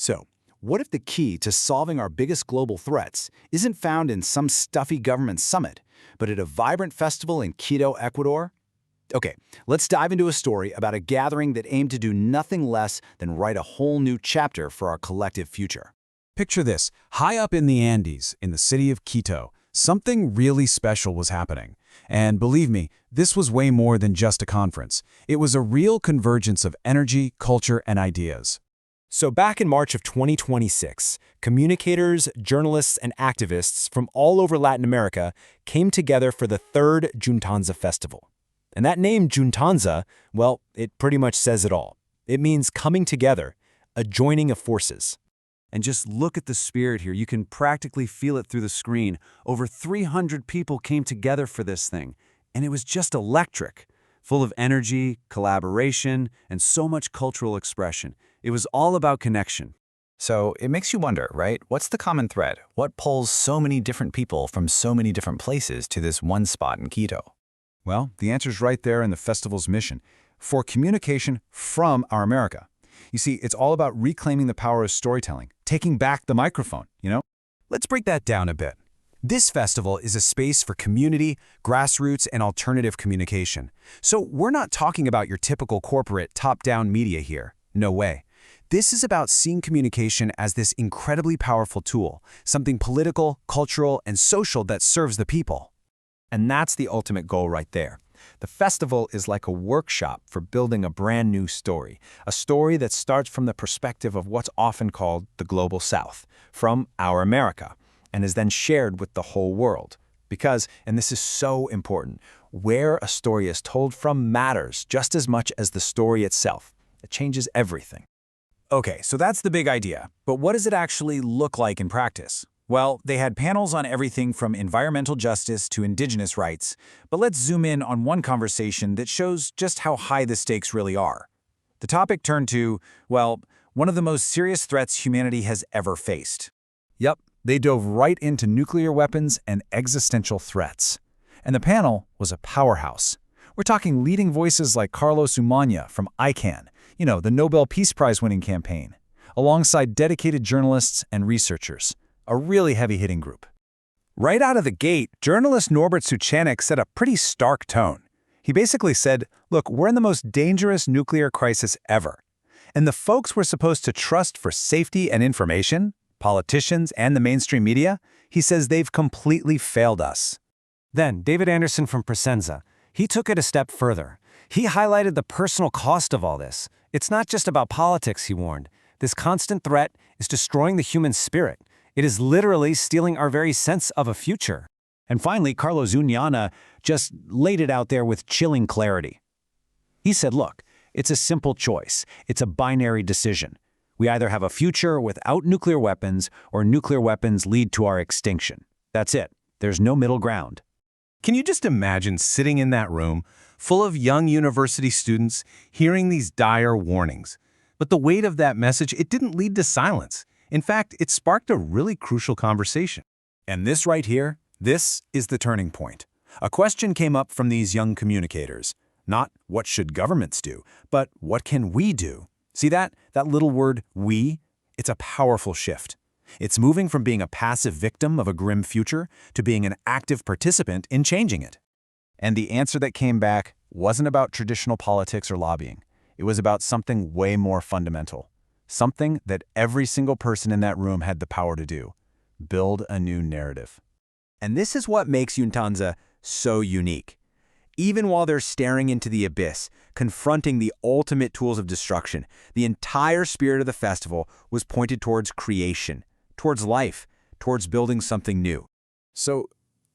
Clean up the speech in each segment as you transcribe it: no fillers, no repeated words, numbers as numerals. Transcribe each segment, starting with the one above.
So, what if the key to solving our biggest global threats isn't found in some stuffy government summit, but at a vibrant festival in Quito, Ecuador? Okay, let's dive into a story about a gathering that aimed to do nothing less than write a whole new chapter for our collective future. Picture this, high up in the Andes, in the city of Quito, something really special was happening. And believe me, this was way more than just a conference. It was a real convergence of energy, culture, and ideas. So back in March of 2026, communicators, journalists, and activists from all over Latin America came together for the third Juntanza festival. And that name, Juntanza, well, it pretty much says it all. It means coming together, a joining of forces. And just look at the spirit here. You can practically feel it through the screen. Over 300 people came together for this thing, and it was just electric, full of energy, collaboration, and so much cultural expression. It was all about connection. So it makes you wonder, right? What's the common thread? What pulls so many different people from so many different places to this one spot in Quito? Well, the answer's right there in the festival's mission, for communication from our America. You see, it's all about reclaiming the power of storytelling, taking back the microphone, Let's break that down a bit. This festival is a space for community, grassroots, and alternative communication. So we're not talking about your typical corporate top-down media here. No way. This is about seeing communication as this incredibly powerful tool, something political, cultural, and social that serves the people. And that's the ultimate goal right there. The festival is like a workshop for building a brand new story, a story that starts from the perspective of what's often called the Global South, from our America, and is then shared with the whole world. Because, and this is so important, where a story is told from matters just as much as the story itself. It changes everything. Okay, so that's the big idea. But what does it actually look like in practice? Well, they had panels on everything from environmental justice to indigenous rights, but let's zoom in on one conversation that shows just how high the stakes really are. The topic turned to, well, one of the most serious threats humanity has ever faced. Yep, they dove right into nuclear weapons and existential threats. And the panel was a powerhouse. We're talking leading voices like Carlos Umana from ICANN, the Nobel Peace Prize-winning campaign, alongside dedicated journalists and researchers. A really heavy-hitting group. Right out of the gate, journalist Norbert Suchanek set a pretty stark tone. He basically said, look, we're in the most dangerous nuclear crisis ever. And the folks we're supposed to trust for safety and information, politicians and the mainstream media, he says they've completely failed us. Then, David Andersson from Pressenza, he took it a step further. He highlighted the personal cost of all this. It's not just about politics, he warned. This constant threat is destroying the human spirit. It is literally stealing our very sense of a future. And finally, Carlos Umana just laid it out there with chilling clarity. He said, look, it's a simple choice. It's a binary decision. We either have a future without nuclear weapons or nuclear weapons lead to our extinction. That's it. There's no middle ground. Can you just imagine sitting in that room, full of young university students, hearing these dire warnings? But the weight of that message, it didn't lead to silence. In fact, it sparked a really crucial conversation. And this right here, this is the turning point. A question came up from these young communicators. Not what should governments do, but what can we do? See that little word, we? It's a powerful shift. It's moving from being a passive victim of a grim future to being an active participant in changing it. And the answer that came back wasn't about traditional politics or lobbying. It was about something way more fundamental. Something that every single person in that room had the power to do. Build a new narrative. And this is what makes Juntanza so unique. Even while they're staring into the abyss, confronting the ultimate tools of destruction, the entire spirit of the festival was pointed towards creation, towards life, towards building something new. So,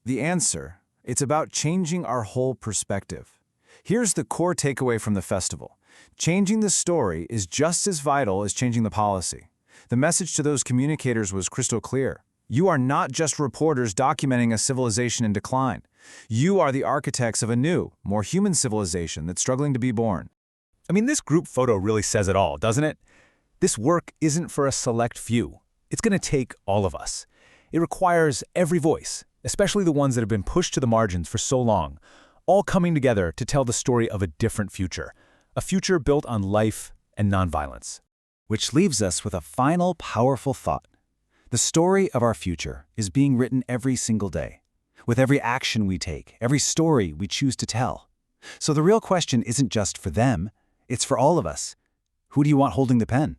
the answer, it's about changing our whole perspective. Here's the core takeaway from the festival. Changing the story is just as vital as changing the policy. The message to those communicators was crystal clear. You are not just reporters documenting a civilization in decline. You are the architects of a new, more human civilization that's struggling to be born. I mean, this group photo really says it all, doesn't it? This work isn't for a select few. It's going to take all of us. It requires every voice, especially the ones that have been pushed to the margins for so long, all coming together to tell the story of a different future. A future built on life and nonviolence. Which leaves us with a final powerful thought. The story of our future is being written every single day, with every action we take, every story we choose to tell. So the real question isn't just for them, it's for all of us. Who do you want holding the pen?